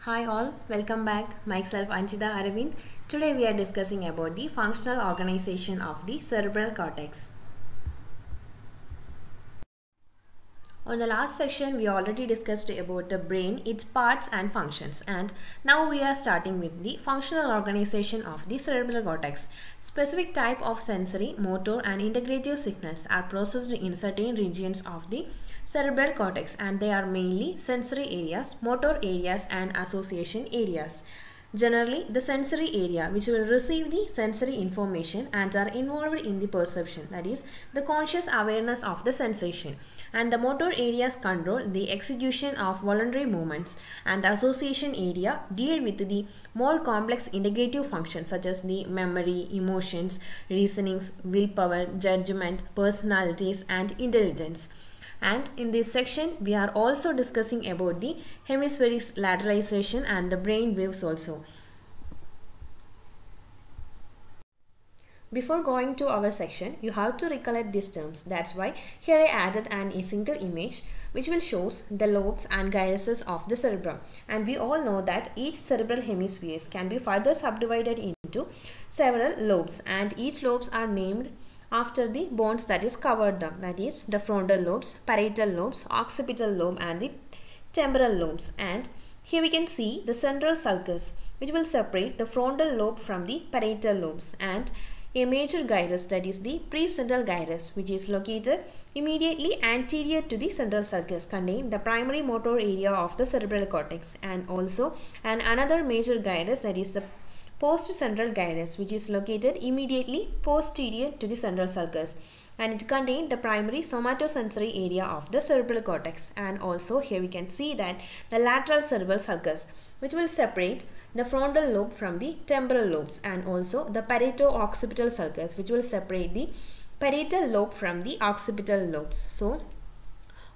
Hi all, welcome back. Myself Anchita Aravind. Today we are discussing about the functional organization of the cerebral cortex. On the last section we already discussed about the brain, its parts and functions, and now we are starting with the functional organization of the cerebral cortex. Specific type of sensory, motor and integrative signals are processed in certain regions of the cerebral cortex, and they are mainly sensory areas, motor areas and association areas. Generally, the sensory area which will receive the sensory information and are involved in the perception, that is the conscious awareness of the sensation, and the motor areas control the execution of voluntary movements, and the association area deal with the more complex integrative functions such as the memory, emotions, reasonings, willpower, judgment, personalities and intelligence. And in this section we are also discussing about the hemispheric lateralization and the brain waves also. Before going to our section, you have to recollect these terms. That's why here I added a single image which will shows the lobes and gyruses of the cerebrum. And we all know that each cerebral hemispheres can be further subdivided into several lobes, and each lobes are named after the bones that is covered them, that is the frontal lobes, parietal lobes, occipital lobe and the temporal lobes. And here we can see the central sulcus which will separate the frontal lobe from the parietal lobes, and a major gyrus, that is the precentral gyrus, which is located immediately anterior to the central sulcus, contain the primary motor area of the cerebral cortex, and also another major gyrus, that is the postcentral gyrus, which is located immediately posterior to the central sulcus, and it contains the primary somatosensory area of the cerebral cortex. And also here we can see that the lateral cerebral sulcus which will separate the frontal lobe from the temporal lobes, and also the parieto-occipital sulcus which will separate the parietal lobe from the occipital lobes. So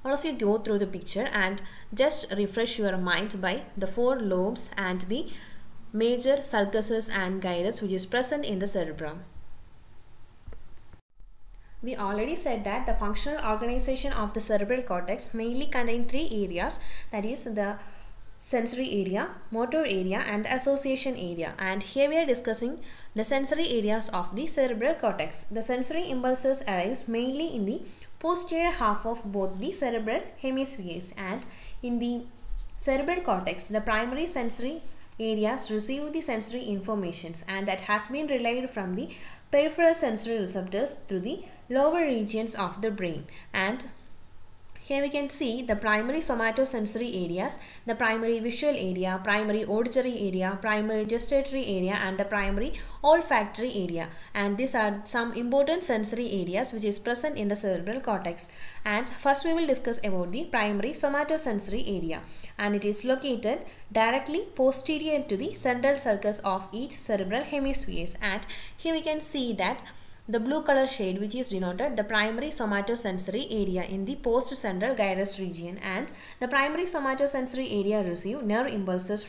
all of you go through the picture and just refresh your mind by the four lobes and the major sulcuses and gyrus which is present in the cerebrum. We already said that the functional organization of the cerebral cortex mainly contains three areas, that is the sensory area, motor area and association area. And here we are discussing the sensory areas of the cerebral cortex. The sensory impulses arise mainly in the posterior half of both the cerebral hemispheres, and in the cerebral cortex the primary sensory areas receive the sensory informations, and that has been relayed from the peripheral sensory receptors through the lower regions of the brain. And here we can see the primary somatosensory areas, the primary visual area, primary auditory area, primary gustatory area and the primary olfactory area. And these are some important sensory areas which is present in the cerebral cortex. And first we will discuss about the primary somatosensory area, and it is located directly posterior to the central sulcus of each cerebral hemispheres. And here we can see that the blue color shade which is denoted the primary somatosensory area in the postcentral gyrus region, and the primary somatosensory area receive nerve impulses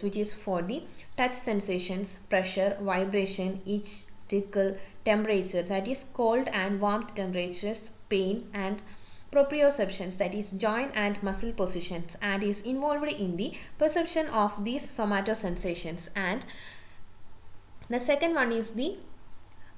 which is for the touch sensations, pressure, vibration, itch, tickle, temperature, that is cold and warmth temperatures, pain and proprioceptions, that is joint and muscle positions, and is involved in the perception of these somatosensations. And the second one is the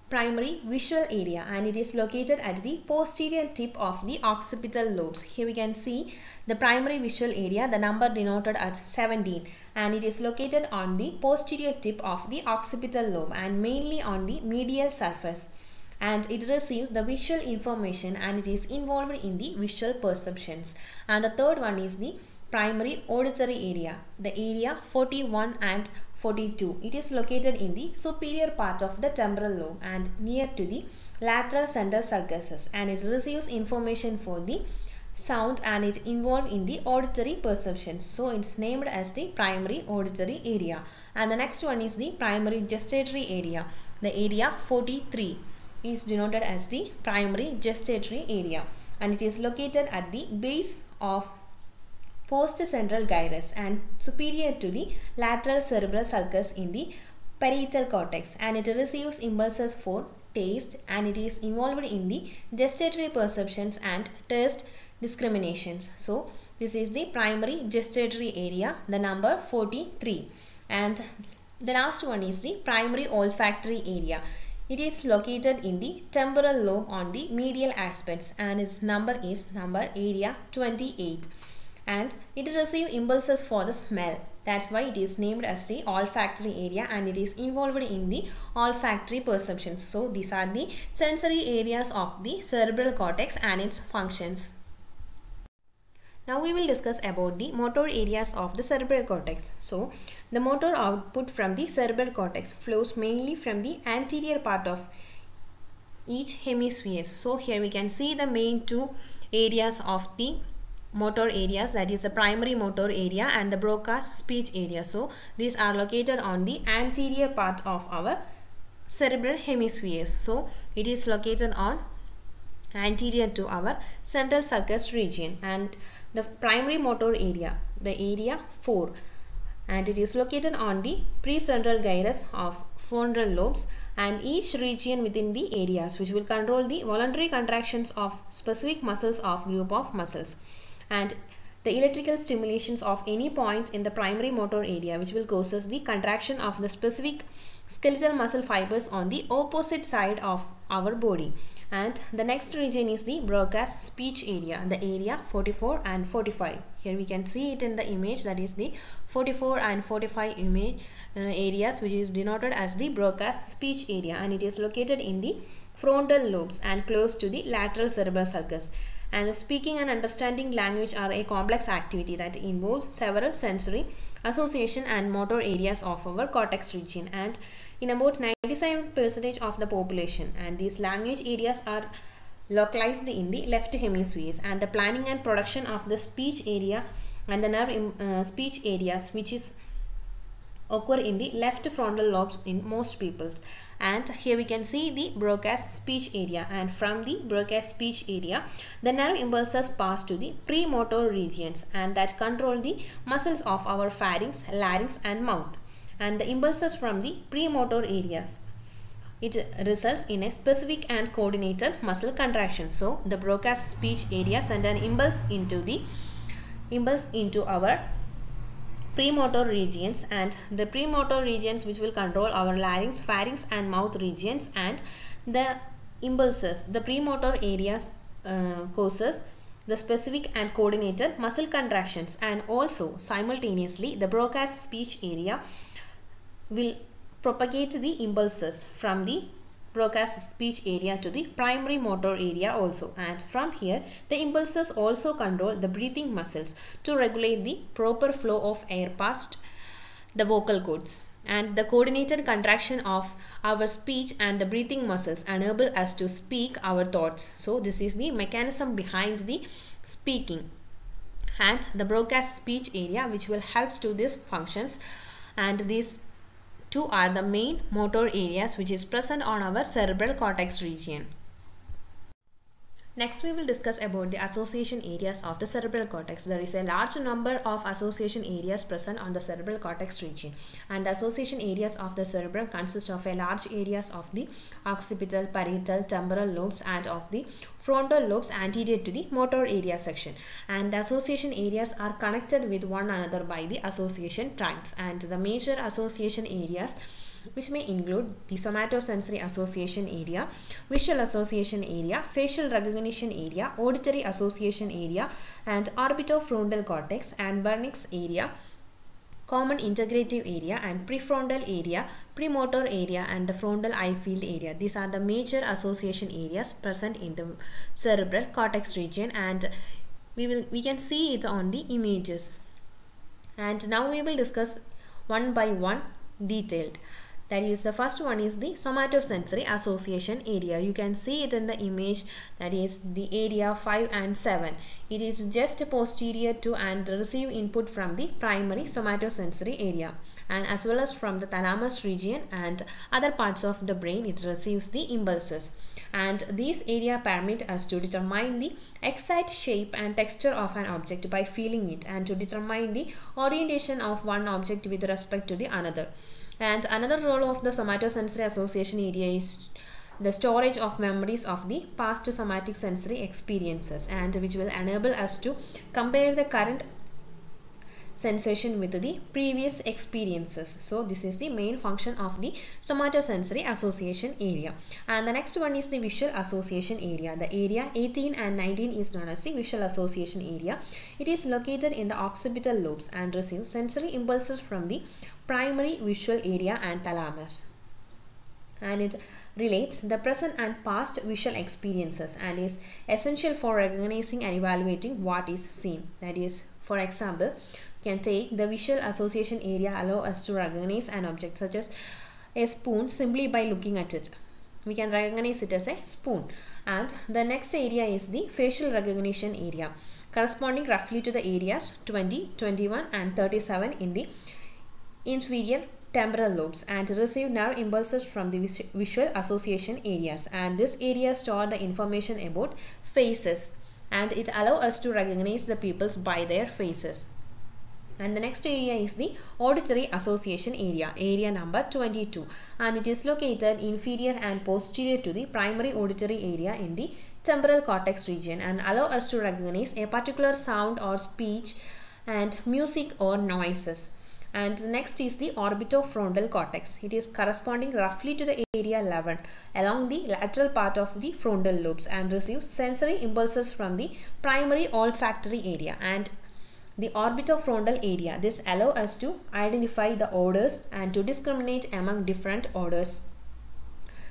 primary visual area, and it is located at the posterior tip of the occipital lobes. Here we can see the primary visual area, the number denoted as 17, and it is located on the posterior tip of the occipital lobe and mainly on the medial surface, and it receives the visual information and it is involved in the visual perceptions. And the third one is the primary auditory area, the area 41 and 42. It is located in the superior part of the temporal lobe and near to the lateral central sulcuses, and it receives information for the sound and it involved in the auditory perceptions. So it's named as the primary auditory area. And the next one is the primary gustatory area. The area 43 is denoted as the primary gustatory area, and it is located at the base of postcentral gyrus and superior to the lateral cerebral sulcus in the parietal cortex, and it receives impulses for taste, and it is involved in the gustatory perceptions and taste discriminations. So This is the primary gustatory area, the number 43. And the last one is the primary olfactory area. It is located in the temporal lobe on the medial aspects, and its number is number area 28. And it receives impulses for the smell. That's why it is named as the olfactory area, and it is involved in the olfactory perceptions. So these are the sensory areas of the cerebral cortex and its functions. Now we will discuss about the motor areas of the cerebral cortex. So the motor output from the cerebral cortex flows mainly from the anterior part of each hemisphere. So here we can see the main two areas of the motor areas, that is the primary motor area and the Broca's speech area. So these are located on the anterior part of our cerebral hemispheres. So it is located on anterior to our central sulcus region, and the primary motor area, the area 4, and it is located on the precentral gyrus of frontal lobes, and each region within the areas which will control the voluntary contractions of specific muscles of group of muscles, and the electrical stimulations of any point in the primary motor area which will causes the contraction of the specific skeletal muscle fibers on the opposite side of our body. And the next region is the Broca's speech area, the area 44 and 45. Here we can see it in the image, that is the 44 and 45 image areas, which is denoted as the Broca's speech area, and it is located in the frontal lobes and close to the lateral cerebral sulcus. And speaking and understanding language are a complex activity that involves several sensory, association and motor areas of our cortex region, and in about 97% of the population. And these language areas are localized in the left hemispheres, and the planning and production of the speech area and the nerve speech areas which is occur in the left frontal lobes in most people. And here we can see the Broca's speech area, and from the Broca's speech area the nerve impulses pass to the premotor regions, and that control the muscles of our pharynx, larynx and mouth. And the impulses from the premotor areas, it results in a specific and coordinated muscle contraction. So the Broca's speech area send an impulse into our premotor regions, and the premotor regions which will control our larynx, pharynx and mouth regions, and the impulses, the premotor areas causes the specific and coordinated muscle contractions, and also simultaneously the Broca's speech area will propagate the impulses from the Broca's speech area to the primary motor area also, and from here the impulses also control the breathing muscles to regulate the proper flow of air past the vocal cords, and the coordinated contraction of our speech and the breathing muscles enable us to speak our thoughts. So this is the mechanism behind the speaking, and the Broca's speech area which will help to these functions, and these two are the main motor areas which is present on our cerebral cortex region. Next we will discuss about the association areas of the cerebral cortex. There is a large number of association areas present on the cerebral cortex region, and the association areas of the cerebrum consist of a large areas of the occipital, parietal, temporal lobes and of the frontal lobes anterior to the motor area section, and the association areas are connected with one another by the association tracts. And the major association areas which may include the somatosensory association area, visual association area, facial recognition area, auditory association area, and orbitofrontal cortex and Wernicke's area, common integrative area, and prefrontal area, premotor area, and the frontal eye field area. These are the major association areas present in the cerebral cortex region, and we can see it on the images. And now we will discuss one by one detailed. That is, the first one is the somatosensory association area. You can see it in the image, that is the area 5 and 7. It is just posterior to and receive input from the primary somatosensory area, and as well as from the thalamus region and other parts of the brain it receives the impulses. And these area permit us to determine the exact shape and texture of an object by feeling it, and to determine the orientation of one object with respect to the another. And another role of the somatosensory association area is the storage of memories of the past somatic sensory experiences, and which will enable us to compare the current sensation with the previous experiences. So this is the main function of the somatosensory association area. And the next one is the visual association area. The area 18 and 19 is known as the visual association area. It is located in the occipital lobes and receives sensory impulses from the primary visual area and thalamus. And it relates the present and past visual experiences and is essential for recognizing and evaluating what is seen. That is, for example, can take the visual association area allow us to recognize an object such as a spoon simply by looking at it. We can recognize it as a spoon. And the next area is the facial recognition area, corresponding roughly to the areas 20, 21 and 37 in the inferior temporal lobes, and receive nerve impulses from the visual association areas. And this area store the information about faces, and it allows us to recognize the peoples by their faces. And the next area is the auditory association area, area number 22, and it is located inferior and posterior to the primary auditory area in the temporal cortex region, and allow us to recognize a particular sound or speech and music or noises. And the next is the orbitofrontal cortex. It is corresponding roughly to the area 11 along the lateral part of the frontal lobes, and receives sensory impulses from the primary olfactory area and the orbitofrontal area. This allows us to identify the odors and to discriminate among different odors.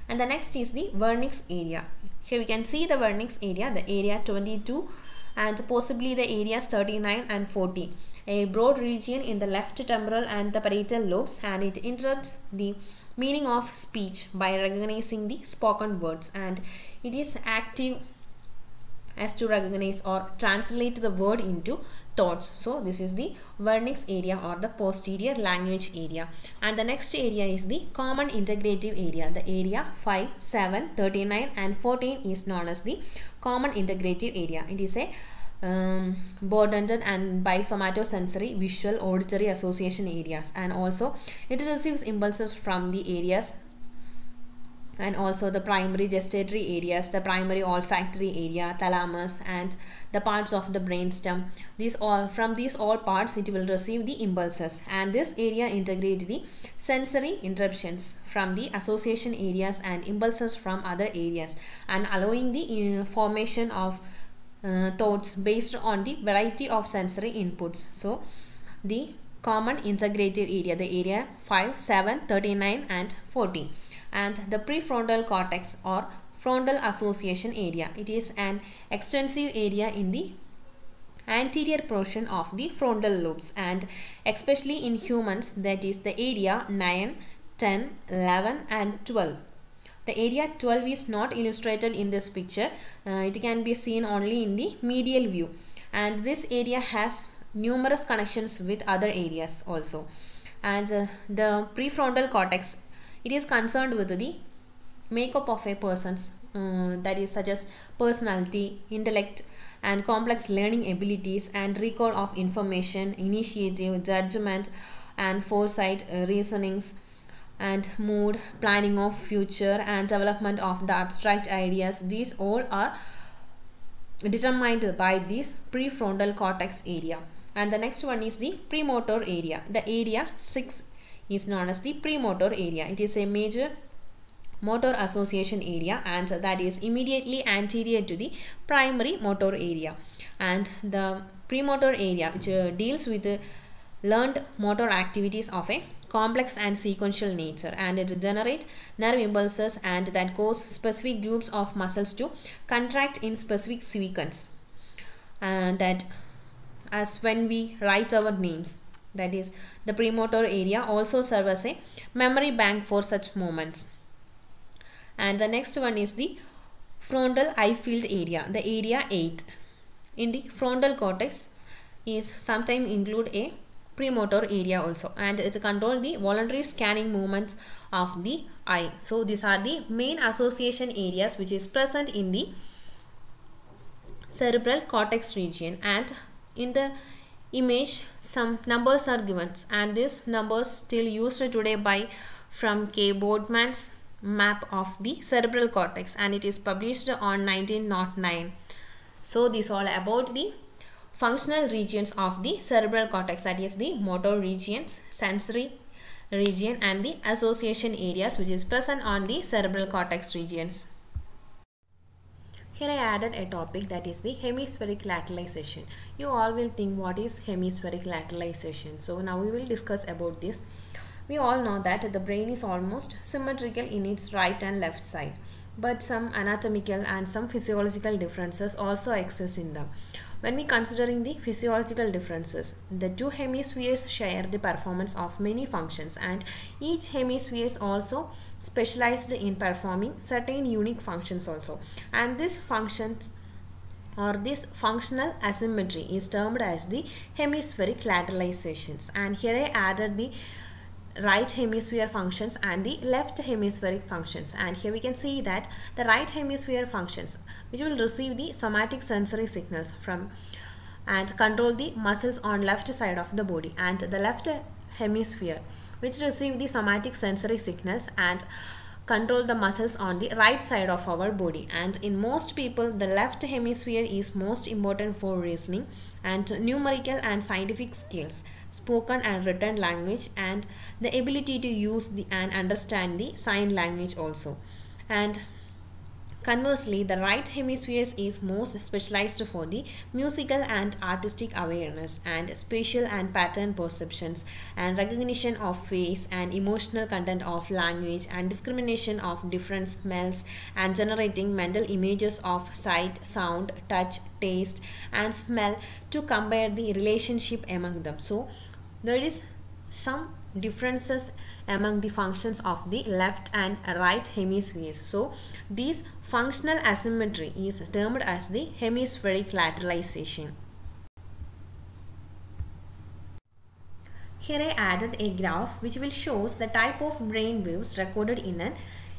And the next is the vernix area. Here we can see the vernix area, the area 22 and possibly the areas 39 and 40. A broad region in the left temporal and the parietal lobes, and it interrupts the meaning of speech by recognizing the spoken words, and it is active as to recognize or translate the word into thoughts. So this is the vernix area or the posterior language area. And the next area is the common integrative area. The area 5, 7, 39 and 14 is known as the common integrative area. It is a burdened and by somatosensory visual auditory association areas, and also it receives impulses from the areas and also the primary gustatory areas, the primary olfactory area, thalamus, and the parts of the brainstem. From these all parts it will receive the impulses, and this area integrates the sensory interruptions from the association areas and impulses from other areas, and allowing the formation of thoughts based on the variety of sensory inputs. So the common integrative area, the area 5, 7, 39 and 40. And the prefrontal cortex or frontal association area. It is an extensive area in the anterior portion of the frontal lobes, and especially in humans, that is the area 9, 10, 11 and 12. The area 12 is not illustrated in this picture. It can be seen only in the medial view, and this area has numerous connections with other areas also. And the prefrontal cortex, it is concerned with the makeup of a person's that is such as personality, intellect and complex learning abilities and recall of information, initiative, judgment and foresight, reasonings and mood, planning of future and development of the abstract ideas. These all are determined by this prefrontal cortex area. And the next one is the premotor area. The area 6 is known as the premotor area. It is a major motor association area, and that is immediately anterior to the primary motor area. And the premotor area, which deals with the learned motor activities of a complex and sequential nature, and it generates nerve impulses and that cause specific groups of muscles to contract in specific sequence, and that as when we write our names. That is, the premotor area also serves as a memory bank for such moments. And the next one is the frontal eye field area, the area 8. In the frontal cortex is sometimes include a premotor area also, and it controls the voluntary scanning movements of the eye. So these are the main association areas which is present in the cerebral cortex region. And in the image some numbers are given, and these numbers still used today by from K. Boardman's map of the cerebral cortex, and it is published on 1909. So this all about the functional regions of the cerebral cortex, that is the motor regions, sensory region and the association areas which is present on the cerebral cortex regions. Here I added a topic, that is the hemispheric lateralization. You all will think what is hemispheric lateralization. So now we will discuss about this. We all know that the brain is almost symmetrical in its right and left side, but some anatomical and some physiological differences also exist in them. When we considering the physiological differences, the two hemispheres share the performance of many functions, and each hemisphere is also specialized in performing certain unique functions also, and this functions or this functional asymmetry is termed as the hemispheric lateralizations. And here I added the right hemisphere functions and the left hemispheric functions, and here we can see that the right hemisphere functions, which will receive the somatic sensory signals from and control the muscles on left side of the body, and the left hemisphere which receive the somatic sensory signals and control the muscles on the right side of our body. And in most people, the left hemisphere is most important for reasoning and numerical and scientific skills, spoken and written language, and the ability to use the and understand the sign language also. And conversely, the right hemisphere is most specialized for the musical and artistic awareness and spatial and pattern perceptions and recognition of face and emotional content of language and discrimination of different smells and generating mental images of sight, sound, touch, taste and smell to compare the relationship among them. So there is some differences among the functions of the left and right hemispheres. So this functional asymmetry is termed as the hemispheric lateralization. Here I added a graph which will shows the type of brain waves recorded in an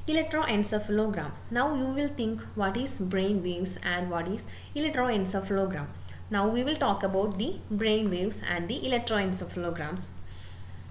electroencephalogram. Now you will think what is brain waves and what is electroencephalogram. Now we will talk about the brain waves and the electroencephalograms.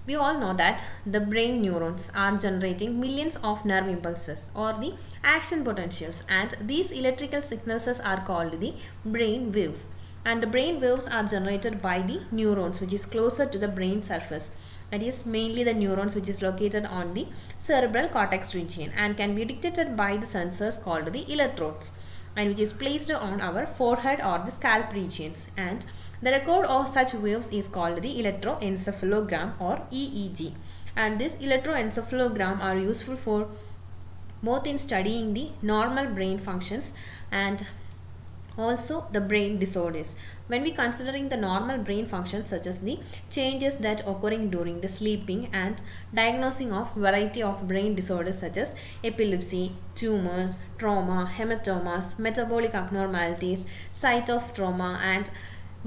We all know that the brain neurons are generating millions of nerve impulses or the action potentials, and these electrical signals are called the brain waves. And the brain waves are generated by the neurons which is closer to the brain surface. That is mainly the neurons which is located on the cerebral cortex region and can be detected by the sensors called the electrodes, and which is placed on our forehead or the scalp regions. And the record of such waves is called the electroencephalogram or EEG. And this electroencephalogram are useful for both in studying the normal brain functions and also the brain disorders. When we considering the normal brain functions such as the changes that occurring during the sleeping and diagnosing of variety of brain disorders such as epilepsy, tumors, trauma, hematomas, metabolic abnormalities, site of trauma and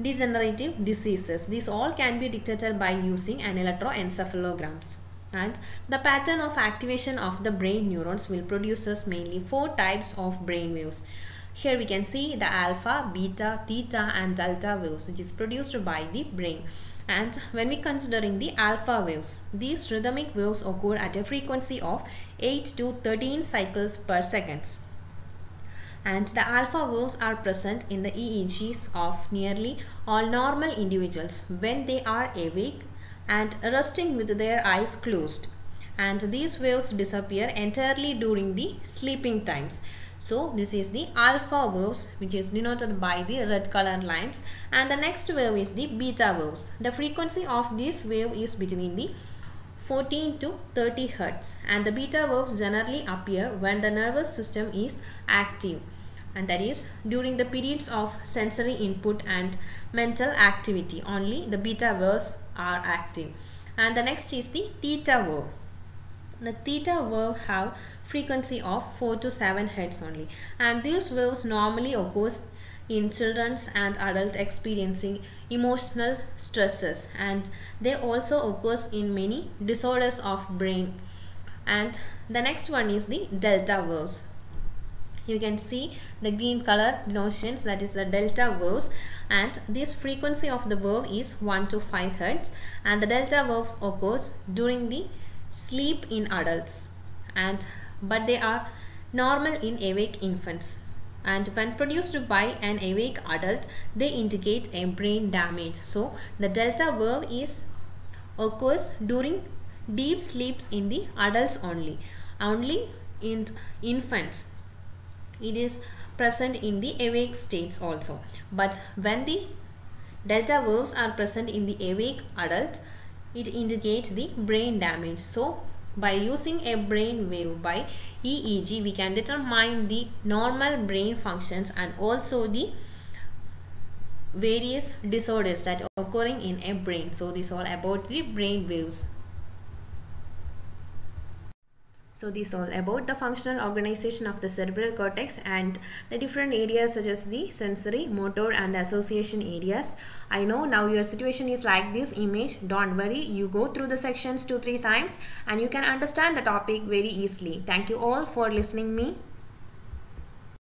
degenerative diseases. These all can be detected by using an electroencephalograms. And the pattern of activation of the brain neurons will produce mainly 4 types of brain waves. Here we can see the alpha, beta, theta and delta waves which is produced by the brain. And when we considering the alpha waves, these rhythmic waves occur at a frequency of 8 to 13 cycles per second. And the alpha waves are present in the EEGs of nearly all normal individuals when they are awake and resting with their eyes closed. And these waves disappear entirely during the sleeping times. So this is the alpha waves which is denoted by the red color lines, and the next wave is the beta waves. The frequency of this wave is between the 14 to 30 Hz, and the beta waves generally appear when the nervous system is active, and that is during the periods of sensory input and mental activity only the beta waves are active. And the next is the theta wave. The theta wave have frequency of 4 to 7 Hz only, and these waves normally occurs in children and adults experiencing emotional stresses, and they also occurs in many disorders of brain. And the next one is the delta waves. You can see the green color notions, that is the delta waves, and this frequency of the wave is 1 to 5 Hz, and the delta wave occurs during the sleep in adults. And but they are normal in awake infants. And when produced by an awake adult, they indicate a brain damage. So the delta wave occurs during deep sleeps in the adults only in infants. It is present in the awake states also, but when the delta waves are present in the awake adult, it indicates the brain damage. So by using a brain wave by EEG, we can determine the normal brain functions and also the various disorders that are occurring in a brain. So this is all about the brain waves. So this is all about the functional organization of the cerebral cortex and the different areas such as the sensory, motor and the association areas. I know now your situation is like this image. Don't worry, you go through the sections 2-3 times and you can understand the topic very easily. Thank you all for listening me.